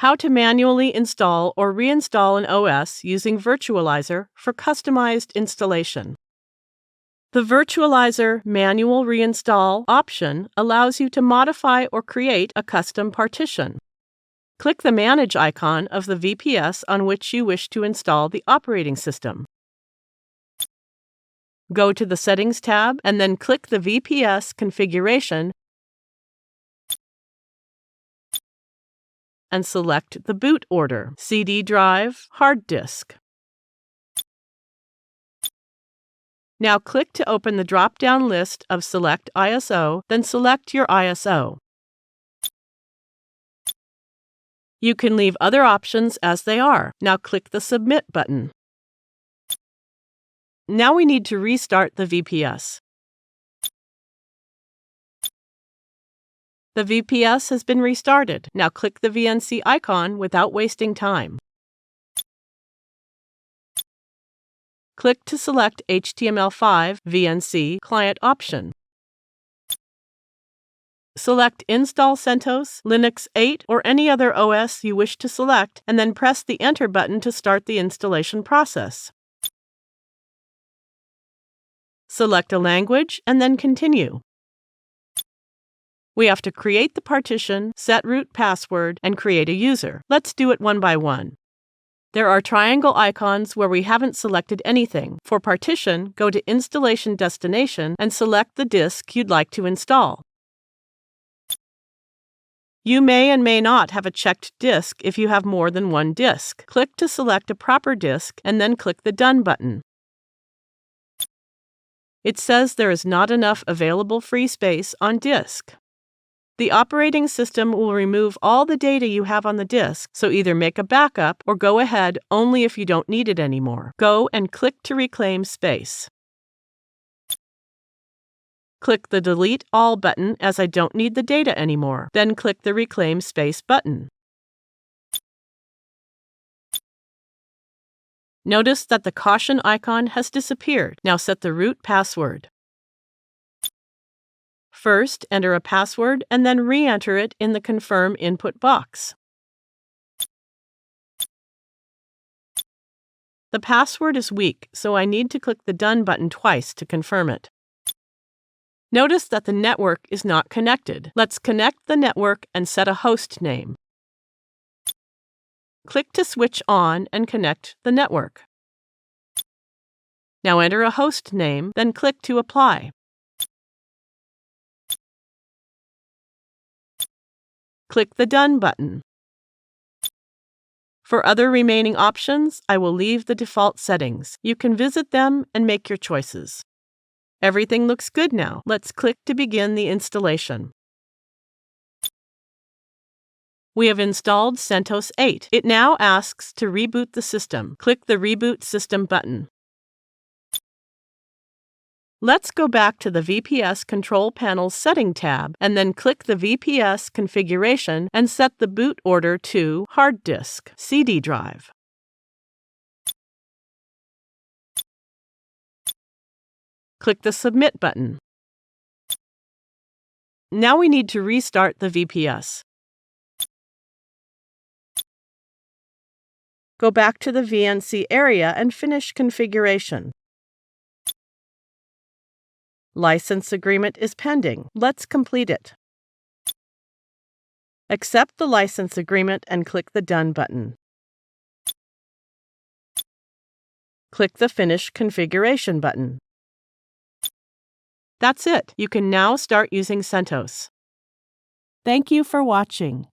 How to manually install or reinstall an OS using Virtualizor for customized installation. The Virtualizor Manual Reinstall option allows you to modify or create a custom partition. Click the Manage icon of the VPS on which you wish to install the operating system. Go to the Settings tab and then click the VPS configuration and select the boot order: CD drive, hard disk. Now click to open the drop-down list of Select ISO, then select your ISO. You can leave other options as they are. Now click the Submit button. Now we need to restart the VPS. The VPS has been restarted. Now click the VNC icon without wasting time. Click to select HTML5 VNC Client option. Select Install CentOS, Linux 8, or any other OS you wish to select, and then press the Enter button to start the installation process. Select a language and then Continue. We have to create the partition, set root password, and create a user. Let's do it one by one. There are triangle icons where we haven't selected anything. For partition, go to Installation Destination and select the disk you'd like to install. You may and may not have a checked disk if you have more than one disk. Click to select a proper disk and then click the Done button. It says there is not enough available free space on disk. The operating system will remove all the data you have on the disk, so either make a backup or go ahead only if you don't need it anymore. Go and click to reclaim space. Click the Delete All button as I don't need the data anymore. Then click the Reclaim Space button. Notice that the caution icon has disappeared. Now set the root password. First, enter a password and then re-enter it in the Confirm input box. The password is weak, so I need to click the Done button twice to confirm it. Notice that the network is not connected. Let's connect the network and set a host name. Click to switch on and connect the network. Now enter a host name, then click to apply. Click the Done button. For other remaining options, I will leave the default settings. You can visit them and make your choices. Everything looks good now. Let's click to begin the installation. We have installed CentOS 8. It now asks to reboot the system. Click the Reboot System button. Let's go back to the VPS Control Panel's Setting tab and then click the VPS configuration and set the boot order to hard disk, CD drive. Click the Submit button. Now we need to restart the VPS. Go back to the VNC area and finish configuration. License agreement is pending. Let's complete it. Accept the license agreement and click the Done button. Click the Finish Configuration button. That's it. You can now start using CentOS. Thank you for watching.